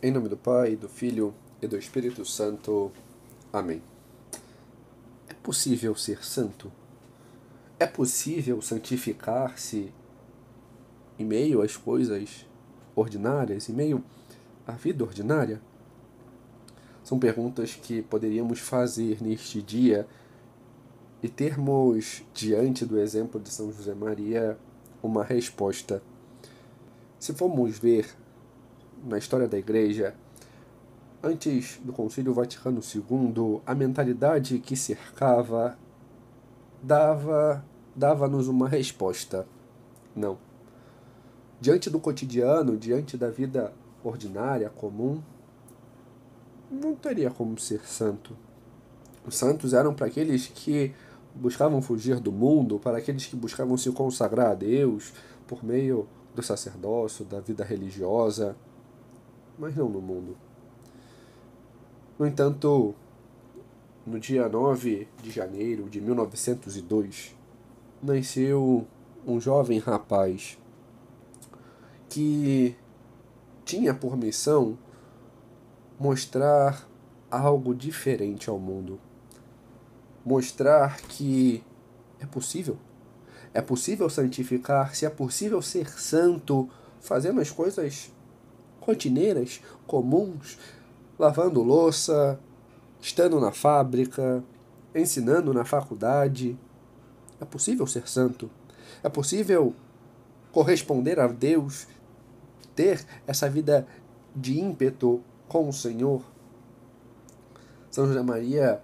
Em nome do Pai, do Filho e do Espírito Santo. Amém. É possível ser santo? É possível santificar-se em meio às coisas ordinárias, em meio à vida ordinária? São perguntas que poderíamos fazer neste dia e termos, diante do exemplo de São José Maria, uma resposta. Se formos ver na história da Igreja, antes do Concílio Vaticano II, a mentalidade que cercava dava-nos uma resposta. Não. Diante do cotidiano, diante da vida ordinária, comum, não teria como ser santo. Os santos eram para aqueles que buscavam fugir do mundo, para aqueles que buscavam se consagrar a Deus por meio do sacerdócio, da vida religiosa, mas não no mundo. No entanto, no dia 9 de janeiro de 1902, nasceu um jovem rapaz que tinha por missão mostrar algo diferente ao mundo. Mostrar que é possível. É possível santificar-se, é possível ser santo fazendo as coisas rotineiras, comuns, lavando louça, estando na fábrica, ensinando na faculdade. É possível ser santo. É possível corresponder a Deus, ter essa vida de ímpeto com o Senhor. São José Maria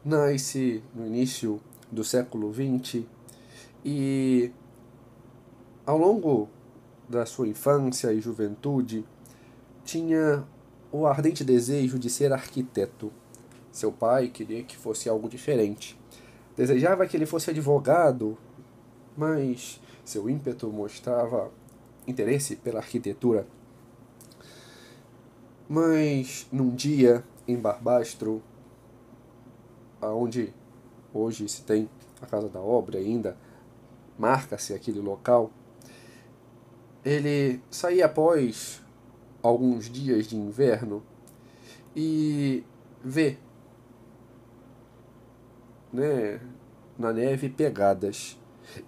nasce no início do século XX e, ao longo da sua infância e juventude, tinha o ardente desejo de ser arquiteto. Seu pai queria que fosse algo diferente. Desejava que ele fosse advogado, mas seu ímpeto mostrava interesse pela arquitetura. Mas num dia em Barbastro, aonde hoje se tem a Casa da Obra ainda, marca-se aquele local, ele saía após alguns dias de inverno e vê, né, na neve pegadas.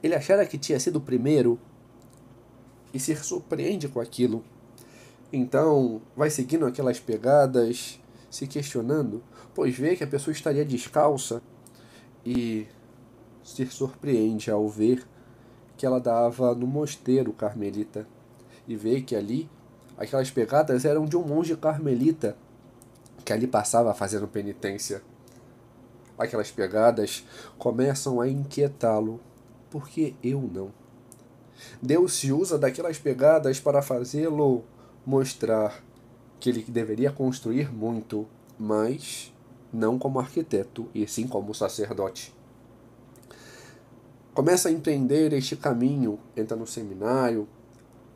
Ele achara que tinha sido o primeiro e se surpreende com aquilo. Então vai seguindo aquelas pegadas, se questionando, pois vê que a pessoa estaria descalça e se surpreende ao ver que ela dava no mosteiro carmelita e vê que ali aquelas pegadas eram de um monge carmelita que ali passava fazendo penitência. Aquelas pegadas começam a inquietá-lo. Por que eu não? Deus se usa daquelas pegadas para fazê-lo mostrar que ele deveria construir muito, mas não como arquiteto, e sim como sacerdote. Começa a empreender este caminho, entra no seminário,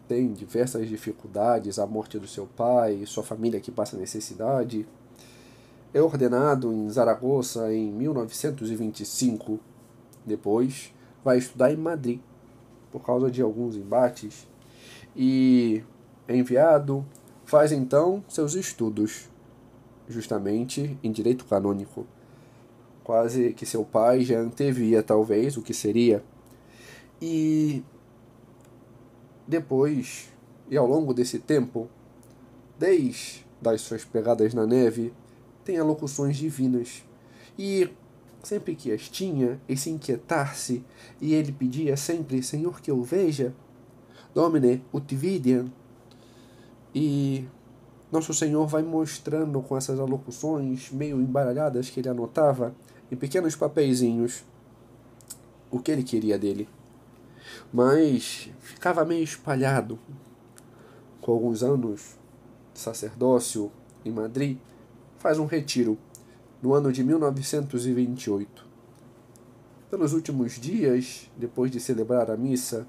tem diversas dificuldades, a morte do seu pai, sua família que passa necessidade. É ordenado em Zaragoza em 1925. Depois vai estudar em Madrid, por causa de alguns embates, e é enviado, faz então seus estudos, justamente em direito canônico. Quase que seu pai já antevia, talvez, o que seria. E depois, e ao longo desse tempo, desde das suas pegadas na neve, tem alocuções divinas. E sempre que as tinha, esse inquietar-se, e ele pedia sempre: Senhor, que eu veja, Domine ut videam. E nosso Senhor vai mostrando com essas alocuções meio embaralhadas que ele anotava em pequenos papeizinhos o que ele queria dele. Mas ficava meio espalhado. Com alguns anos de sacerdócio em Madrid, faz um retiro no ano de 1928. Pelos últimos dias, depois de celebrar a missa,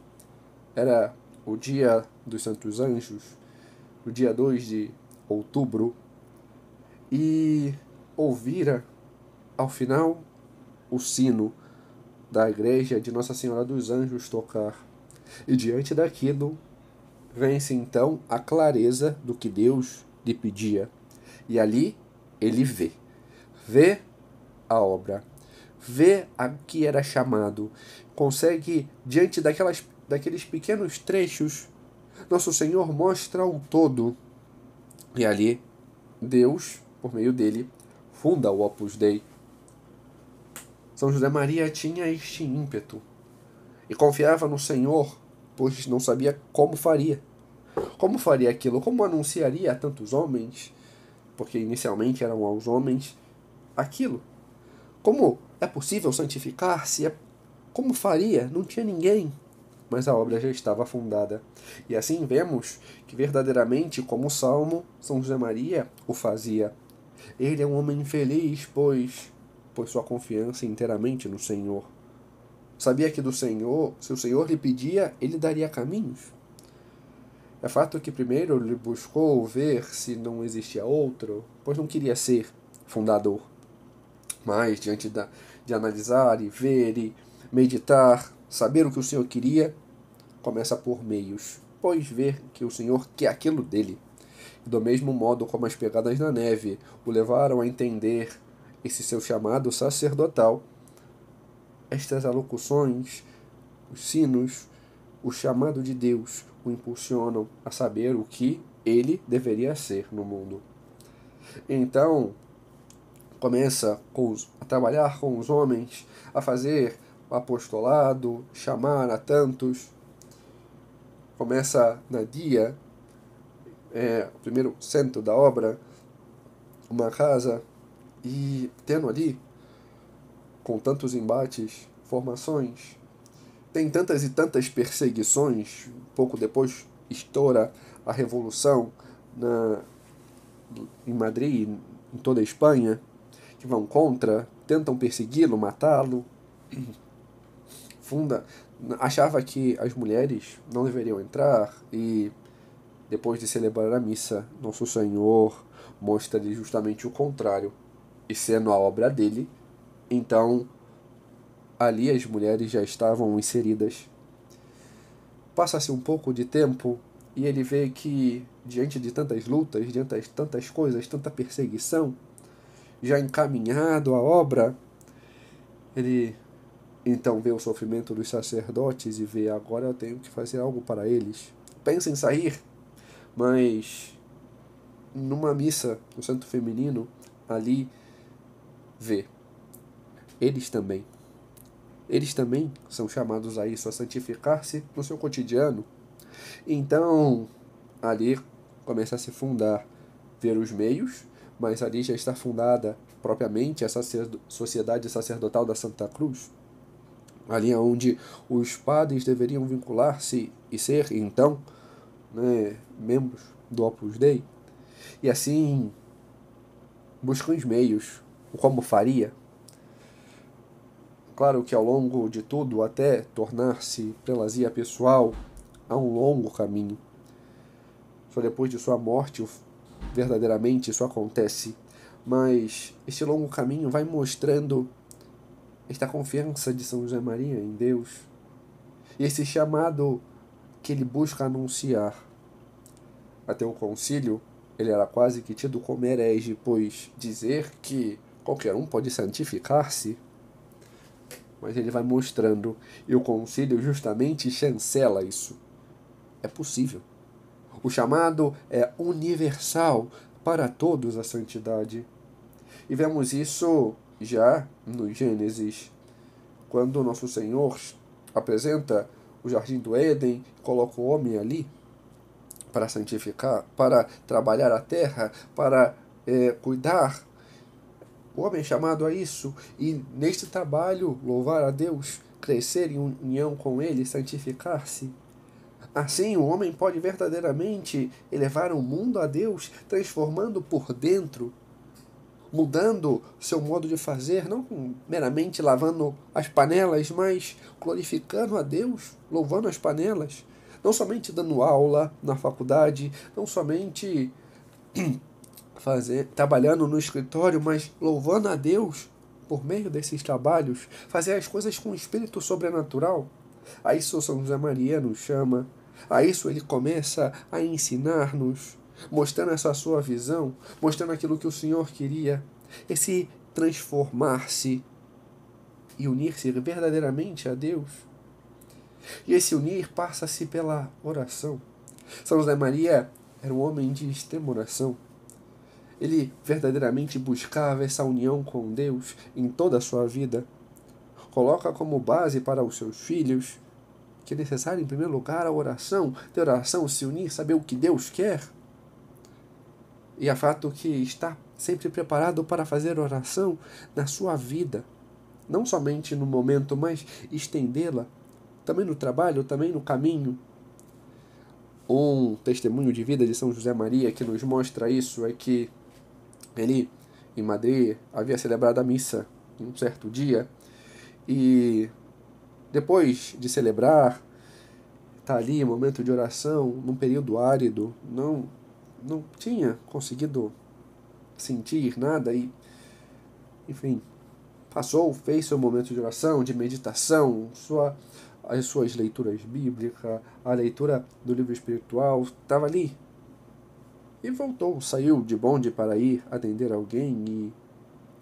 era o dia dos Santos Anjos, o dia 2 de outubro, e ouvira, ao final, o sino da igreja de Nossa Senhora dos Anjos tocar. E diante daquilo, vence então a clareza do que Deus lhe pedia. E ali ele vê a obra, vê a que era chamado, consegue, diante daqueles pequenos trechos, nosso Senhor mostra um todo. E ali, Deus, por meio dele, funda o Opus Dei. São José Maria tinha este ímpeto e confiava no Senhor, pois não sabia como faria. Como faria aquilo? Como anunciaria a tantos homens? Porque inicialmente eram aos homens aquilo. Como é possível santificar-se? Como faria? Não tinha ninguém. Mas a obra já estava fundada. E assim vemos que verdadeiramente, como o Salmo, São José Maria o fazia. Ele é um homem feliz, pois sua confiança inteiramente no Senhor. Sabia que do Senhor, se o Senhor lhe pedia, ele daria caminhos. É fato que primeiro ele buscou ver se não existia outro, pois não queria ser fundador. Mas, diante de analisar e ver e meditar, saber o que o Senhor queria, começa por meios, pois ver que o Senhor quer aquilo dele. E do mesmo modo como as pegadas na neve o levaram a entender esse seu chamado sacerdotal, estas alocuções, os sinos, o chamado de Deus o impulsionam a saber o que ele deveria ser no mundo. Então, começa a trabalhar com os homens, a fazer o apostolado, chamar a tantos. Começa na dia, o primeiro centro da obra, uma casa, e tendo ali, com tantos embates, formações, tem tantas e tantas perseguições. Pouco depois estoura a revolução em Madrid, em toda a Espanha, que vão contra, tentam persegui-lo, matá-lo. Achava que as mulheres não deveriam entrar, e depois de celebrar a missa, Nosso Senhor mostra-lhe justamente o contrário. E sendo a obra dele, então ali as mulheres já estavam inseridas. Passa-se um pouco de tempo e ele vê que, diante de tantas lutas, diante de tantas coisas, tanta perseguição, já encaminhado a obra, ele então vê o sofrimento dos sacerdotes e vê: agora eu tenho que fazer algo para eles. Pensa em sair, mas numa missa no Santo Feminino, ali vê: eles também são chamados a isso, a santificar-se no seu cotidiano. Então, ali começa a se fundar, ver os meios, mas ali já está fundada propriamente essa sociedade sacerdotal da Santa Cruz. Ali é onde os padres deveriam vincular-se e ser, então, membros do Opus Dei. E assim, buscam os meios, o como faria. Claro que ao longo de tudo, até tornar-se prelazia pessoal, há um longo caminho. Só depois de sua morte, verdadeiramente, isso acontece. Mas este longo caminho vai mostrando esta confiança de São José Maria em Deus. E esse chamado que ele busca anunciar. Até o concílio, ele era quase que tido como herege, pois dizer que qualquer um pode santificar-se. Mas ele vai mostrando, e o concílio justamente chancela isso. É possível. O chamado é universal para todos a santidade. E vemos isso já no Gênesis, quando Nosso Senhor apresenta o Jardim do Éden, coloca o homem ali para santificar, para trabalhar a terra, para cuidar. O homem é chamado a isso, e neste trabalho, louvar a Deus, crescer em união com Ele, santificar-se. Assim, o homem pode verdadeiramente elevar o mundo a Deus, transformando por dentro, mudando seu modo de fazer, não meramente lavando as panelas, mas glorificando a Deus, louvando as panelas. Não somente dando aula na faculdade, não somente trabalhando no escritório, mas louvando a Deus por meio desses trabalhos, fazer as coisas com espírito sobrenatural. A isso São José Maria nos chama, a isso ele começa a ensinar-nos, mostrando essa sua visão, mostrando aquilo que o Senhor queria, esse transformar-se e unir-se verdadeiramente a Deus. E esse unir passa-se pela oração. São José Maria era um homem de extrema oração. Ele verdadeiramente buscava essa união com Deus em toda a sua vida. Coloca como base para os seus filhos que é necessário, em primeiro lugar, a oração. Ter oração, se unir, saber o que Deus quer. E é fato que está sempre preparado para fazer oração na sua vida. Não somente no momento, mas estendê-la. Também no trabalho, também no caminho. Um testemunho de vida de São José Maria que nos mostra isso é que ele, em Madrid, havia celebrado a missa em um certo dia. E depois de celebrar, está ali em momento de oração, num período árido, não tinha conseguido sentir nada e, enfim, passou, fez seu momento de oração, de meditação, as suas leituras bíblicas, a leitura do livro espiritual, estava ali. E voltou, saiu de bonde para ir atender alguém e,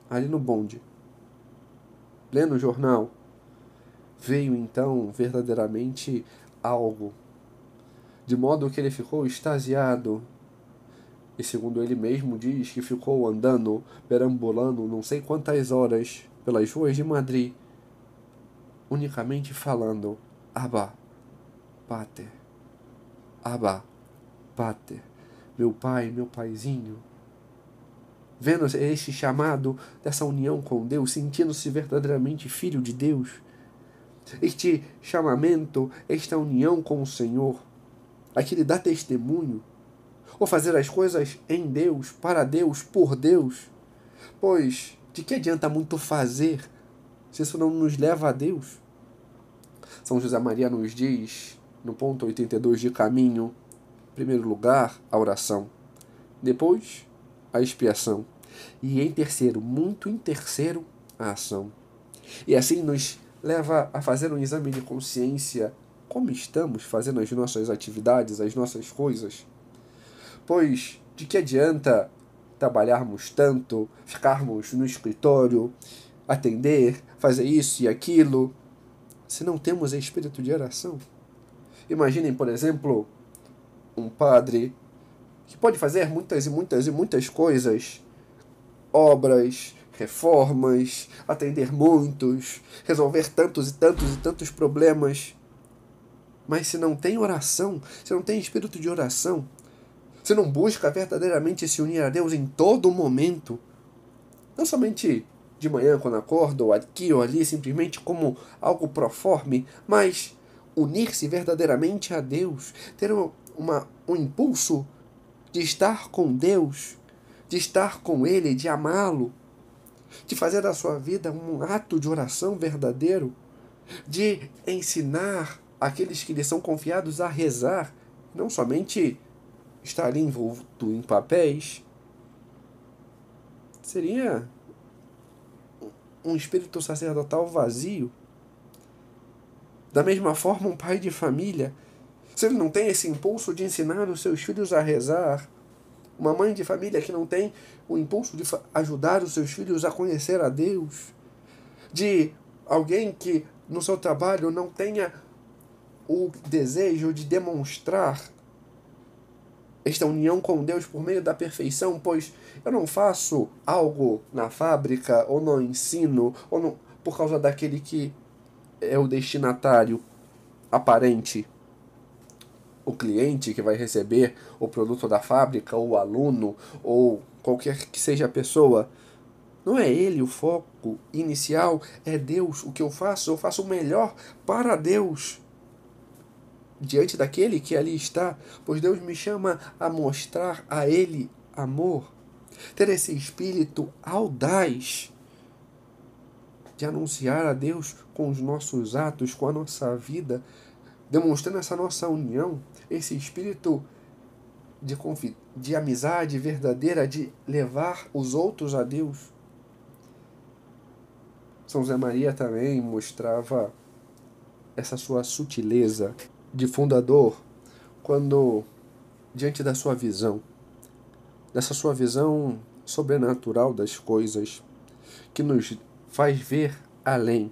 ali no bonde, lendo o jornal, veio então verdadeiramente algo, de modo que ele ficou extasiado. E segundo ele mesmo diz que ficou andando, perambulando não sei quantas horas pelas ruas de Madrid, unicamente falando: Abba, Pater, Abba, Pater, meu pai, meu paizinho. Vendo este chamado dessa união com Deus, sentindo-se verdadeiramente filho de Deus. Este chamamento, esta união com o Senhor, aquele dá testemunho, ou fazer as coisas em Deus, para Deus, por Deus. Pois, de que adianta muito fazer, se isso não nos leva a Deus? São José Maria nos diz, no ponto 82 de caminho, em primeiro lugar, a oração. Depois, a expiação. E em terceiro, muito em terceiro, a ação. E assim nos leva a fazer um exame de consciência, como estamos fazendo as nossas atividades, as nossas coisas. Pois, de que adianta trabalharmos tanto, ficarmos no escritório, atender, fazer isso e aquilo, se não temos espírito de oração? Imaginem, por exemplo, um padre que pode fazer muitas e muitas e muitas coisas, obras, reformas, atender muitos, resolver tantos e tantos e tantos problemas. Mas se não tem oração, se não tem espírito de oração, se não busca verdadeiramente se unir a Deus em todo momento, não somente de manhã quando acorda, ou aqui ou ali, simplesmente como algo proforme, mas unir-se verdadeiramente a Deus, ter um impulso de estar com Deus, de estar com Ele, de amá-lo, de fazer da sua vida um ato de oração verdadeiro, de ensinar aqueles que lhe são confiados a rezar, não somente estar ali envolto em papéis. Seria um espírito sacerdotal vazio. Da mesma forma, um pai de família, se ele não tem esse impulso de ensinar os seus filhos a rezar, uma mãe de família que não tem o impulso de ajudar os seus filhos a conhecer a Deus, de alguém que no seu trabalho não tenha o desejo de demonstrar esta união com Deus por meio da perfeição, pois eu não faço algo na fábrica, ou no ensino, ou no, por causa daquele que é o destinatário aparente, o cliente que vai receber o produto da fábrica, ou o aluno, ou qualquer que seja a pessoa. Não é ele o foco inicial, é Deus. O que eu faço o melhor para Deus, diante daquele que ali está, pois Deus me chama a mostrar a Ele amor, ter esse espírito audaz de anunciar a Deus com os nossos atos, com a nossa vida, demonstrando essa nossa união, esse espírito de amizade verdadeira, de levar os outros a Deus. São José Maria também mostrava essa sua sutileza de fundador, quando, diante da sua visão, dessa sua visão sobrenatural das coisas, que nos faz ver além.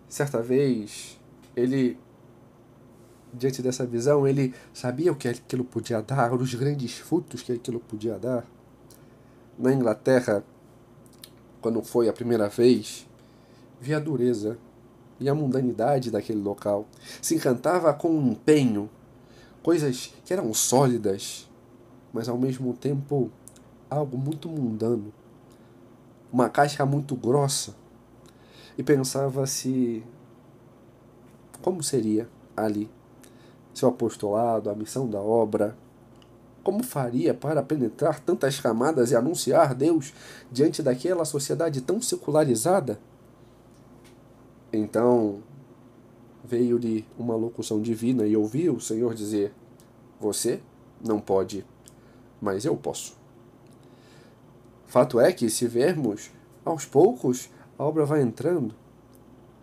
Certa vez, ele, diante dessa visão, ele sabia o que aquilo podia dar, os grandes frutos que aquilo podia dar. Na Inglaterra, quando foi a primeira vez, via a dureza e a mundanidade daquele local. Se encantava com o empenho, coisas que eram sólidas, mas ao mesmo tempo algo muito mundano, uma casca muito grossa, e pensava se como seria ali seu apostolado, a missão da obra, como faria para penetrar tantas camadas e anunciar Deus diante daquela sociedade tão secularizada? Então veio-lhe uma locução divina e ouviu o Senhor dizer: você não pode, mas eu posso. Fato é que, se vermos, aos poucos a obra vai entrando.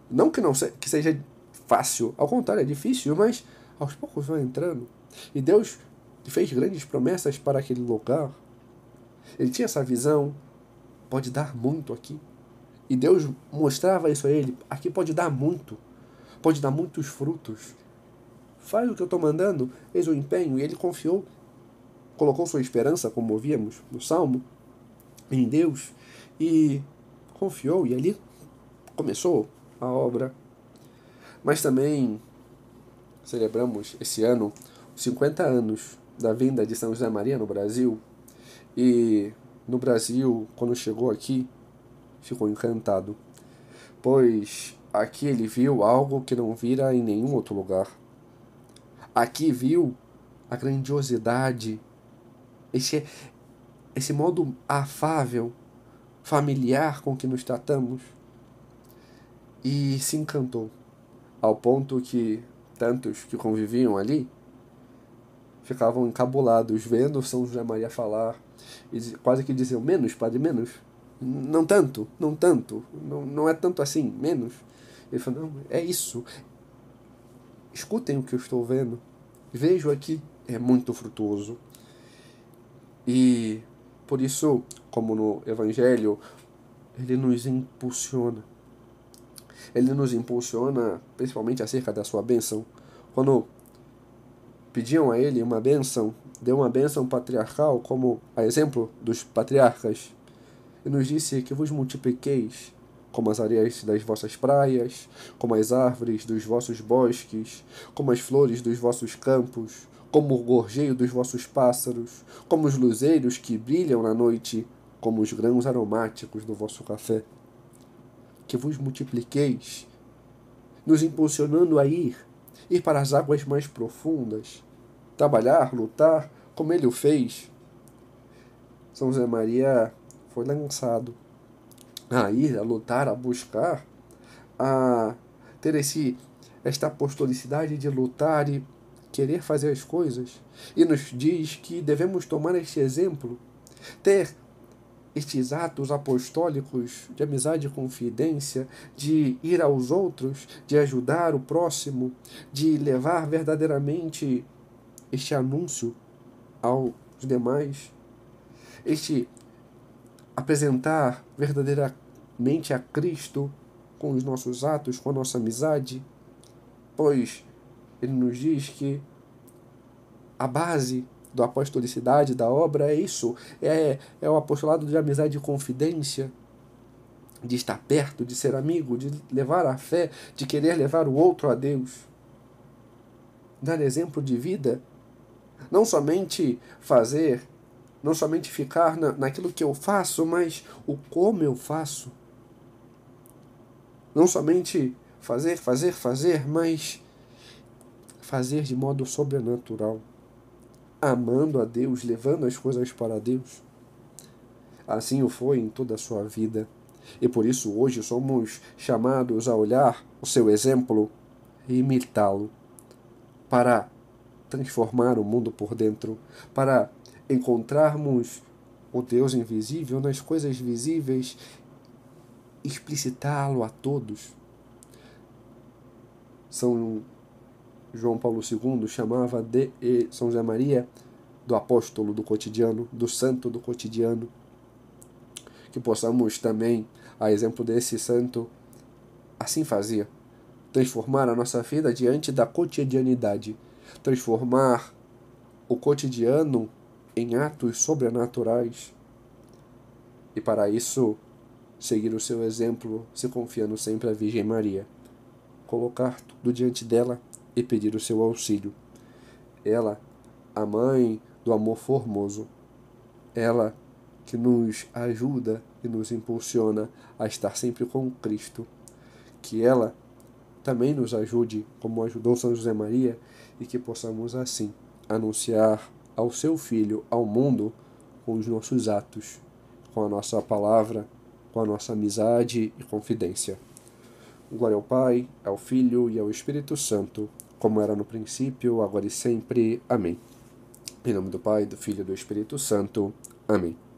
Não que não que seja fácil, ao contrário, é difícil, mas aos poucos vai entrando. E Deus fez grandes promessas para aquele lugar. Ele tinha essa visão, pode dar muito aqui. E Deus mostrava isso a ele, aqui pode dar muito, pode dar muitos frutos. Faz o que eu estou mandando, eis o empenho. E ele confiou, colocou sua esperança, como ouvíamos no Salmo, em Deus, e confiou, e ali começou a obra. Mas também celebramos esse ano os 50 anos da vinda de São José Maria no Brasil, e no Brasil, quando chegou aqui, ficou encantado, pois aqui ele viu algo que não vira em nenhum outro lugar. Aqui viu a grandiosidade, esse modo afável, familiar com que nos tratamos, e se encantou, ao ponto que tantos que conviviam ali ficavam encabulados vendo São José Maria falar, e quase que diziam: menos, padre, menos, não tanto, não tanto, não é tanto assim, menos. Ele falou: não, é isso, escutem o que eu estou vendo, vejo aqui, é muito frutuoso. E por isso, como no Evangelho, ele nos impulsiona. Ele nos impulsiona principalmente acerca da sua bênção. Quando pediam a ele uma bênção, deu uma bênção patriarcal, como a exemplo dos patriarcas, e nos disse que vos multipliqueis como as areias das vossas praias, como as árvores dos vossos bosques, como as flores dos vossos campos, como o gorjeio dos vossos pássaros, como os luzeiros que brilham na noite, como os grãos aromáticos do vosso café. Que vos multipliqueis, nos impulsionando a ir para as águas mais profundas, trabalhar, lutar, como ele o fez. São José Maria foi lançado a ir, a lutar, a buscar, a ter esta apostolicidade de lutar e querer fazer as coisas. E nos diz que devemos tomar este exemplo, ter estes atos apostólicos de amizade e confidência, de ir aos outros, de ajudar o próximo, de levar verdadeiramente este anúncio aos demais, este apresentar verdadeiramente a Cristo com os nossos atos, com a nossa amizade, pois ele nos diz que a base da apostolicidade, da obra, é isso, é o apostolado de amizade e confidência, de estar perto, de ser amigo, de levar a fé, de querer levar o outro a Deus, dar exemplo de vida, não somente fazer, não somente ficar naquilo que eu faço, mas o como eu faço, não somente fazer, mas fazer de modo sobrenatural, amando a Deus, levando as coisas para Deus. Assim o foi em toda a sua vida. E por isso hoje somos chamados a olhar o seu exemplo e imitá-lo, para transformar o mundo por dentro, para encontrarmos o Deus invisível nas coisas visíveis, explicitá-lo a todos. São João Paulo II chamava São José Maria do apóstolo do cotidiano, do santo do cotidiano. Que possamos também, a exemplo desse santo, assim fazer. Transformar a nossa vida diante da cotidianidade. Transformar o cotidiano em atos sobrenaturais. E para isso, seguir o seu exemplo, se confiando sempre à Virgem Maria. Colocar tudo diante dela e pedir o seu auxílio. Ela, a mãe do amor formoso. Ela que nos ajuda e nos impulsiona a estar sempre com Cristo. Que ela também nos ajude, como ajudou São José Maria, e que possamos assim anunciar ao seu Filho, ao mundo, com os nossos atos, com a nossa palavra, com a nossa amizade e confidência. Glória ao Pai, ao Filho e ao Espírito Santo, como era no princípio, agora e sempre. Amém. Em nome do Pai, do Filho e do Espírito Santo. Amém.